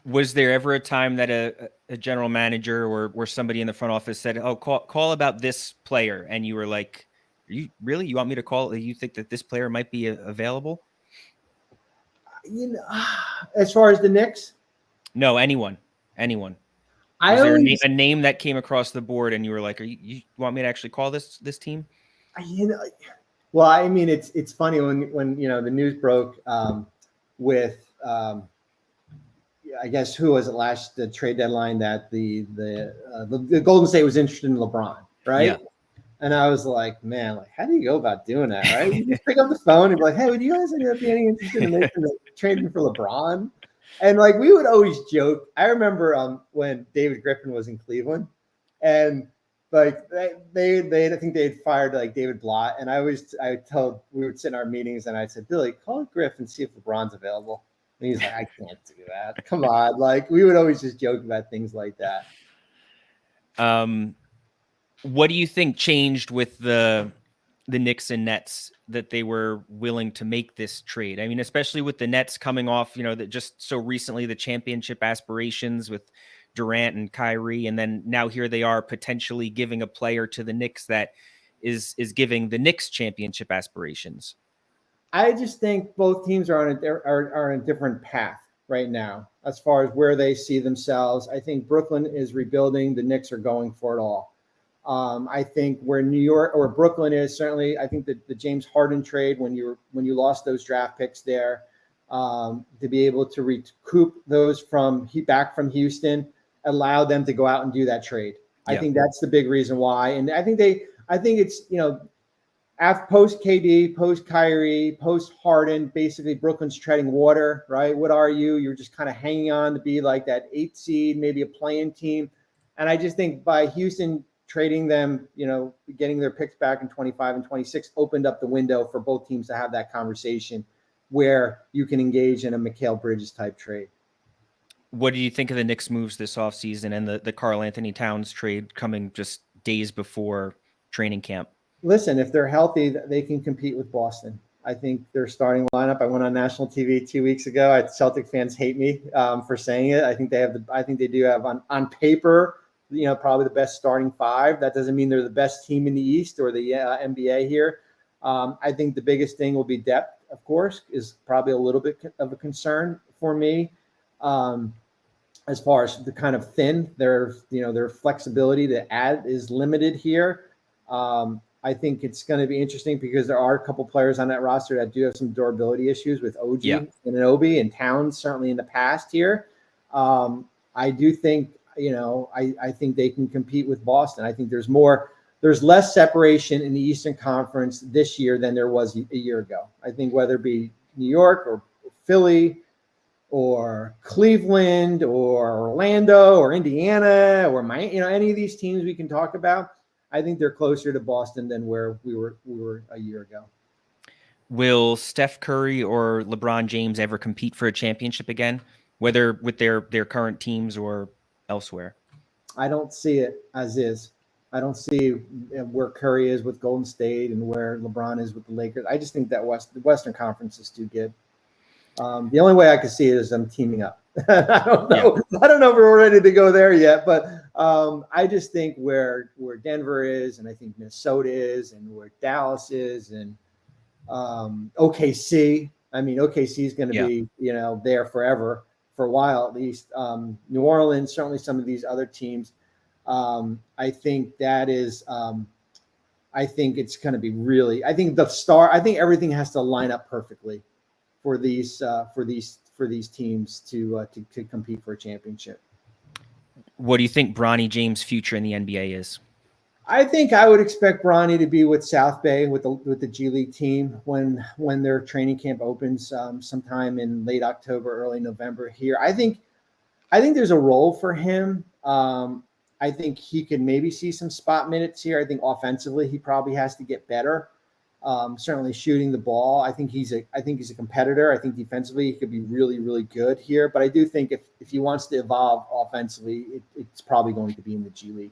Was there ever a time that a general manager or somebody in the front office said, "Oh, call about this player," and you were like, "Are you really? You want me to call? You think that this player might be available?" As far as the Knicks, no, anyone. Was there a name that came across the board and you were like, you want me to actually call this team? Well, I mean, it's funny when the news broke with I guess who was it the trade deadline that the Golden State was interested in LeBron, right? Yeah. And I was like, man, how do you go about doing that, right? You just pick up the phone and be like, hey, would you guys be any interested in trading for LeBron? And we would always joke. I remember when David Griffin was in Cleveland, and I think they had fired David Blatt, and we would sit in our meetings and I said, Billy, call Griff and see if LeBron's available. And he's like, I can't do that. Come on. We would always just joke about things like that. What do you think changed with the Knicks and Nets that they were willing to make this trade? I mean, especially with the Nets coming off, that just so recently the championship aspirations with Durant and Kyrie, and then now here they are potentially giving a player to the Knicks that is giving the Knicks championship aspirations. I just think both teams are on a different path right now as far as where they see themselves. I think Brooklyn is rebuilding. The Knicks are going for it all. I think where New York or Brooklyn is, certainly, I think that the James Harden trade, when you lost those draft picks there, to be able to recoup those back from Houston, allowed them to go out and do that trade. Yeah. I think that's the big reason why. And I think it's, after post KD, post Kyrie, post Harden, basically Brooklyn's treading water, right? What are you? You're just kind of hanging on to be like that 8th seed, maybe a play-in team. And I just think by Houston trading them, getting their picks back in 25 and 26 opened up the window for both teams to have that conversation where you can engage in a Mikal Bridges type trade. What do you think of the Knicks moves this offseason and the Karl Anthony Towns trade coming just days before training camp? Listen, if they're healthy, they can compete with Boston. I think their starting lineup. I went on national TV 2 weeks ago. Celtic fans hate me for saying it. I think they do have on paper probably the best starting five. That doesn't mean they're the best team in the East or the NBA here. I think the biggest thing will be depth, of course, is probably a little bit of a concern for me. As far as the kind of thin, their flexibility to add is limited here. I think it's going to be interesting because there are a couple players on that roster that do have some durability issues with OG and Anunoby and Towns, certainly in the past here. I do think, I think they can compete with Boston. I think there's less separation in the Eastern Conference this year than there was a year ago. I think whether it be New York or Philly or Cleveland or Orlando or Indiana or Miami, any of these teams we can talk about, I think they're closer to Boston than where we were a year ago. Will Steph Curry or LeBron James ever compete for a championship again, whether with their current teams or elsewhere? I don't see it as is. I don't see where Curry is with Golden State and where LeBron is with the Lakers. I just think that the Western Conference is too good. The only way I could see it is them teaming up. I don't know. Yeah. I don't know if we're ready to go there yet, but I just think where Denver is, and I think Minnesota is, and where Dallas is, and OKC. I mean, OKC is going to be there forever, for a while at least. New Orleans, certainly some of these other teams. I think that is. I think it's going to be really. I think I think everything has to line up perfectly for these teams to compete for a championship. What do you think Bronny James' future in the NBA is? I think I would expect Bronny to be with South Bay with the G League team when their training camp opens sometime in late October, early November here. I think there's a role for him. I think he could maybe see some spot minutes here. I think offensively he probably has to get better. Certainly shooting the ball. I think he's a competitor. I think defensively he could be really, really good here. But I do think if he wants to evolve offensively, it's probably going to be in the G League.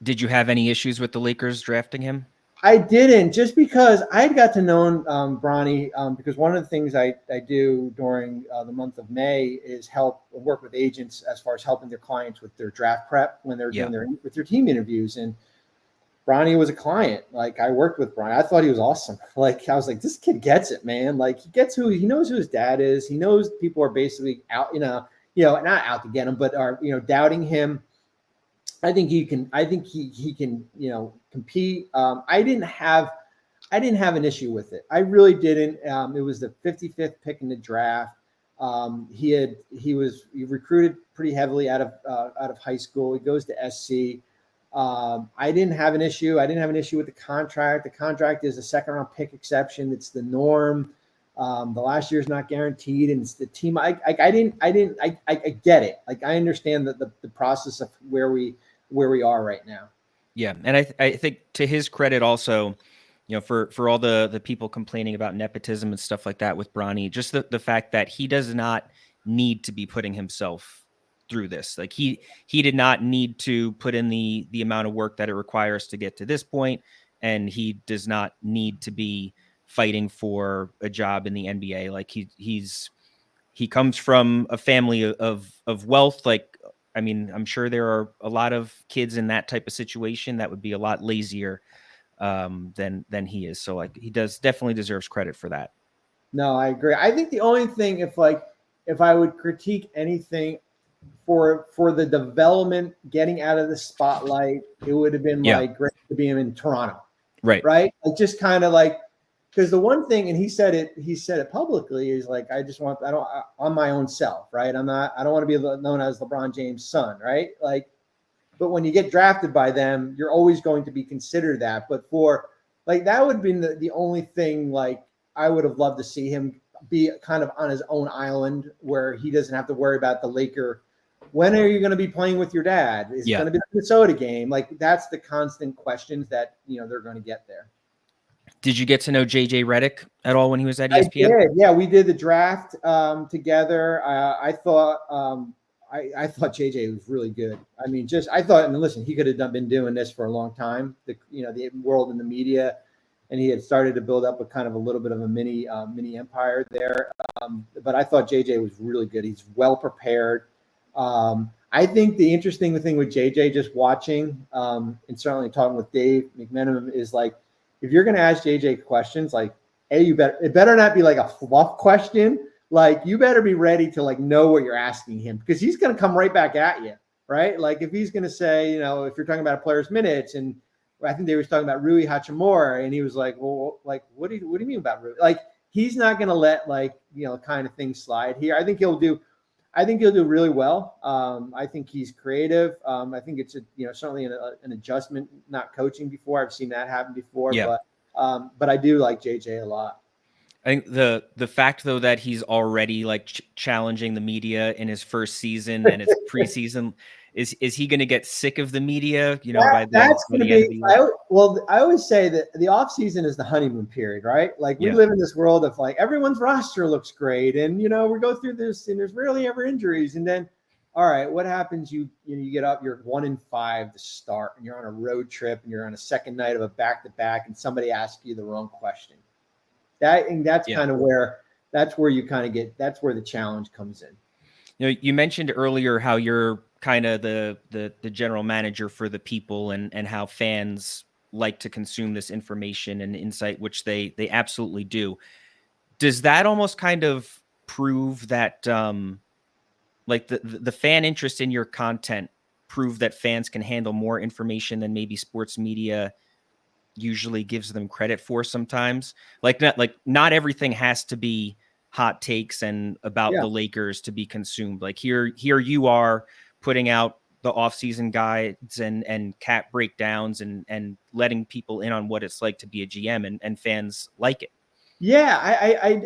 Did you have any issues with the Lakers drafting him? I didn't, just because I got to know Bronny because one of the things I do during the month of May is work with agents as far as helping their clients with their draft prep when they're doing their team interviews. And Bronny was a client. Like, I worked with Bronny. I thought he was awesome. Like, I was like, this kid gets it, man. Like, he knows who his dad is. He knows people are basically out, not out to get him, but are, doubting him. I think he can compete. I didn't have an issue with it. I really didn't. It was the 55th pick in the draft. He was recruited pretty heavily out of high school. He goes to SC. I didn't have an issue. I didn't have an issue with the contract. The contract is a second round pick exception. It's the norm. The last year is not guaranteed, and it's the team. I get it. Like, I understand that the process of where we are right now. Yeah. And I think to his credit also, for all the people complaining about nepotism and stuff like that with Bronny, just the fact that he does not need to be putting himself through this. Like, he did not need to put in the amount of work that it requires to get to this point. And he does not need to be fighting for a job in the NBA. Like, he comes from a family of wealth. Like, I mean, I'm sure there are a lot of kids in that type of situation that would be a lot lazier than he is. So, like, he definitely deserves credit for that. No, I agree. I think the only thing, if I would critique anything for the development, getting out of the spotlight, it would have been great to be him in Toronto. Right. Like, just kind of like, because the one thing, and he said it publicly, is like, on my own self, right? I don't want to be known as LeBron James' son, right? Like, but when you get drafted by them, you're always going to be considered that. But for, like, that would have been the only thing, like, I would have loved to see him be kind of on his own island where he doesn't have to worry about the Laker. When are you going to be playing with your dad? Is it going to be the Minnesota game? Like, that's the constant questions that, they're going to get there. Did you get to know JJ Redick at all when he was at ESPN? I did. Yeah, we did the draft together. I thought JJ was really good. I mean, listen, he could have been doing this for a long time. The world and the media, and he had started to build up a little bit of a mini empire there. But I thought JJ was really good. He's well prepared. I think the interesting thing with JJ, just watching, and certainly talking with Dave McMenamin, is like, if you're going to ask JJ questions, like, it better not be like a fluff question. Like, you better be ready to like know what you're asking him, because he's going to come right back at you, right? Like, if he's going to say, if you're talking about a player's minutes, and I think they was talking about Rui Hachimura, and he was like, well, like, what do you mean about Rui? Like, he's not going to let kind of things slide here. I think he'll do really well. I think he's creative. I think it's certainly an adjustment, not coaching before. I've seen that happen before. Yeah. But I do like JJ a lot. I think the fact though that he's already like challenging the media in his first season and it's preseason, is he going to get sick of the media? That's going to be. I always say that the off season is the honeymoon period, right? Like, we live in this world of like, everyone's roster looks great, and we go through this, and there's rarely ever injuries, and then, all right, what happens? You get up, you're 1-5 to start, and you're on a road trip, and you're on a second night of a back-to-back, and somebody asks you the wrong question. That's kind of where you kind of get. That's where the challenge comes in. You mentioned earlier how you're kind of the general manager for the people, and how fans like to consume this information and insight, which they absolutely do. Does that almost kind of prove that like the fan interest in your content prove that fans can handle more information than maybe sports media usually gives them credit for sometimes? Not everything has to be hot takes and about the Lakers to be consumed. Like, here you are putting out the off-season guides and cap breakdowns and letting people in on what it's like to be a GM, and fans like it. Yeah,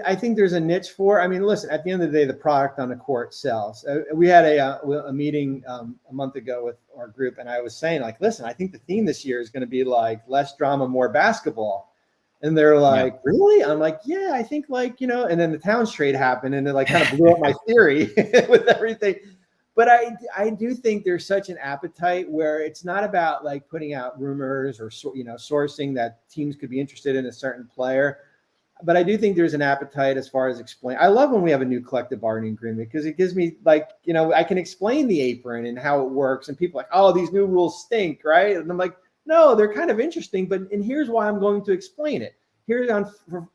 I think there's a niche for. I mean, listen, at the end of the day, the product on the court sells. We had a meeting a month ago with our group, and I was saying, like, listen, I think the theme this year is going to be like less drama, more basketball. And they're like, really? I'm like, yeah, I think and then the Towns trade happened, and it like kind of blew up my theory with everything. But I do think there's such an appetite where it's not about like putting out rumors or sourcing that teams could be interested in a certain player. But I do think there's an appetite as far as explain. I love when we have a new collective bargaining agreement, because it gives me I can explain the apron and how it works, and people are like, oh, these new rules stink, right? And I'm like, no, they're kind of interesting, and here's why I'm going to explain it. Here's on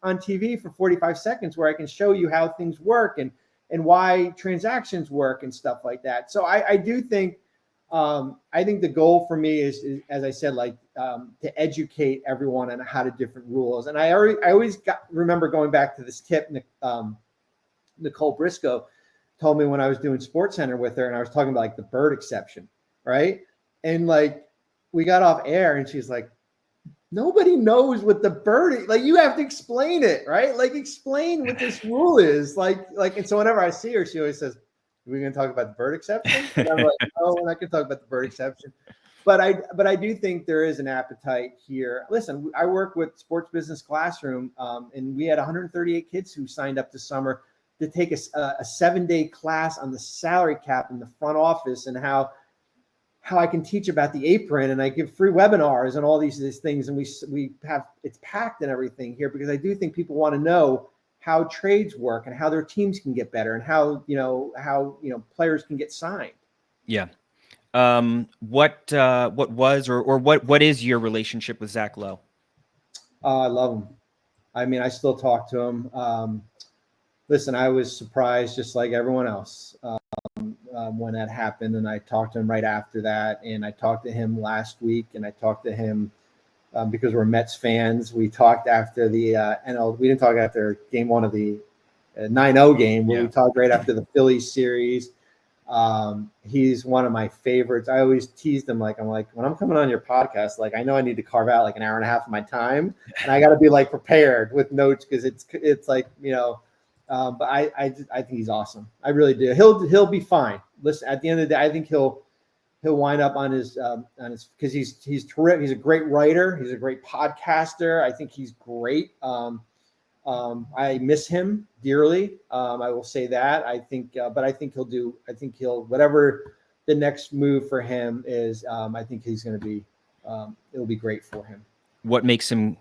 TV for 45 seconds where I can show you how things work and why transactions work and stuff like that. So I do think the goal for me is as I said, to educate everyone on how to different rules. And I always remember going back to this tip Nicole Briscoe told me when I was doing SportsCenter with her, and I was talking about like the bird exception, right? And like, we got off air, and she's like, nobody knows what the bird is. Like, you have to explain it, right? Like, explain what this rule is. And so whenever I see her, she always says, are we going to talk about the bird exception? And I'm like, no, we're not going to talk about the bird exception. But I do think there is an appetite here. Listen, I work with Sports Business Classroom, and we had 138 kids who signed up this summer to take a 7-day class on the salary cap in the front office, and how I can teach about the apron, and I give free webinars and all these things. And we have, it's packed and everything here, because I do think people want to know how trades work and how their teams can get better, and how players can get signed. Yeah. What was or what is your relationship with Zach Lowe? I love him. I mean, I still talk to him. Listen, I was surprised, just like everyone else, when that happened, and I talked to him right after that, and I talked to him last week, and I talked to him because we're Mets fans. We talked after the NL. We didn't talk after game one of the 9-0 game, where we talked right after the Phillies series. He's one of my favorites. I always teased him, I'm like, when I'm coming on your podcast, like, I know I need to carve out like an hour and a half of my time, and I got to be like prepared with notes, because it's like, but I think he's awesome. I really do. He'll be fine. Listen, at the end of the day, I think he'll wind up on his because he's terrific. He's a great writer. He's a great podcaster. I think he's great. I miss him dearly. I will say that. I think, but I think he'll whatever the next move for him is. I think he's going to be. It'll be great for him. What makes him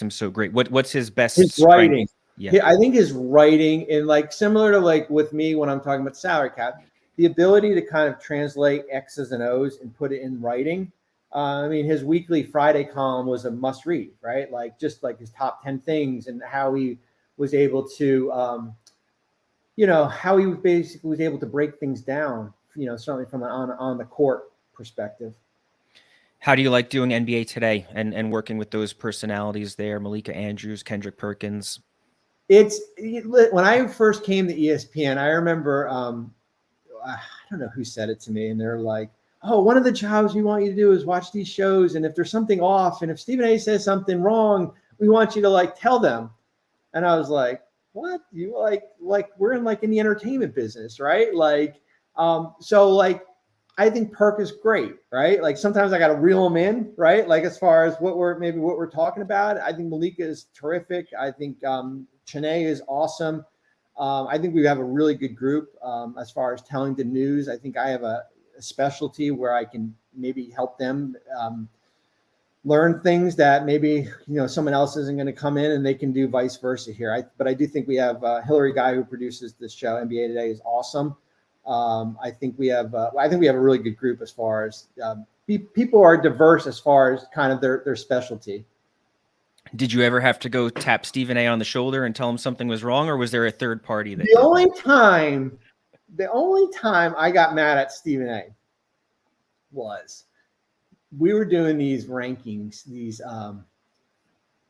so great? What's his best? His writing. Yeah, I think his writing, and like similar to like with me when I'm talking about salary cap, the ability to kind of translate X's and O's and put it in writing. I mean, his weekly Friday column was a must read, right? Like just like his top 10 things and how he was able to, how he basically was able to break things down, certainly from an on the court perspective. How do you like doing NBA Today and working with those personalities there, Malika Andrews, Kendrick Perkins? When I first came to ESPN, I remember, I don't know who said it to me, and they're like, oh, one of the jobs we want you to do is watch these shows, and if there's something off, and if Stephen A says something wrong, we want you to like tell them. And I was like, what? You like we're in the entertainment business, right? I think Perk is great, right? Like sometimes I got to reel him in, right? Like as far as what we're talking about. I think Malika is terrific. I think Charania is awesome. I think we have a really good group as far as telling the news. I think I have a specialty where I can maybe help them learn things that maybe someone else isn't going to come in, and they can do vice versa here. But I do think we have Hillary Guy, who produces this show, NBA Today, is awesome. I think we have a really good group as far as people are diverse as far as kind of their specialty. Did you ever have to go tap Stephen A on the shoulder and tell him something was wrong, or was there a third party? The only time I got mad at Stephen A was we were doing these rankings, these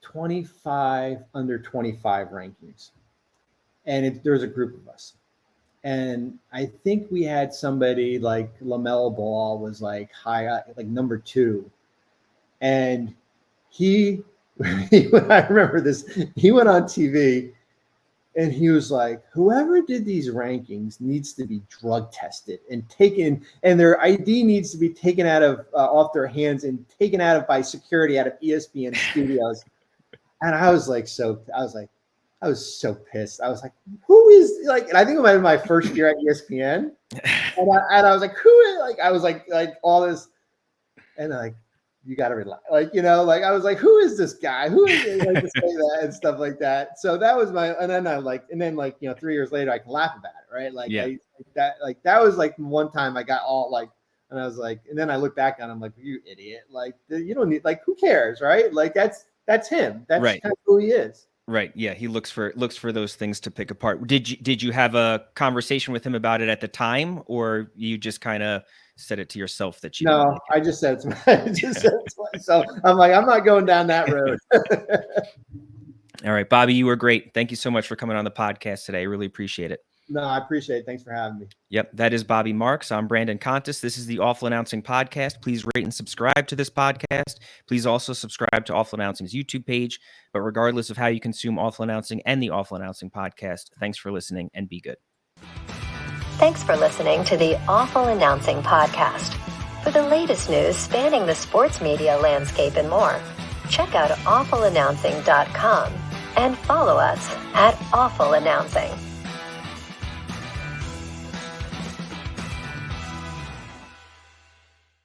25 under 25 rankings, and there's a group of us. And I think we had somebody like LaMelo Ball was like high, like number 2. And I remember this, he went on TV and he was like, whoever did these rankings needs to be drug tested and taken, and their ID needs to be taken out of off their hands and taken out of by security out of ESPN studios. And I was so pissed. I was like, who is like, and I think it might have been my first year at ESPN. And I was like, who is like, I was like all this, and like, you got to relax. I was like, who is this guy? Who is it? Like to say that and stuff like that. So that was and then 3 years later, I can laugh about it. Right. That was like one time I got all like, and I was like, and then I look back on him like, you idiot. Like, you don't need, like, who cares? Right. Like that's him. That's right. Kind of who he is. Right. Yeah. He looks for those things to pick apart. Did you have a conversation with him about it at the time, or you just kind of said it to yourself that you? No, I just said it to myself. I'm like, I'm not going down that road. All right, Bobby, you were great. Thank you so much for coming on the podcast today. I really appreciate it. No, I appreciate it. Thanks for having me. Yep, that is Bobby Marks. I'm Brandon Contes. This is the Awful Announcing Podcast. Please rate and subscribe to this podcast. Please also subscribe to Awful Announcing's YouTube page. But regardless of how you consume Awful Announcing and the Awful Announcing Podcast, thanks for listening and be good. Thanks for listening to the Awful Announcing Podcast. For the latest news spanning the sports media landscape and more, check out awfulannouncing.com and follow us at Awful Announcing.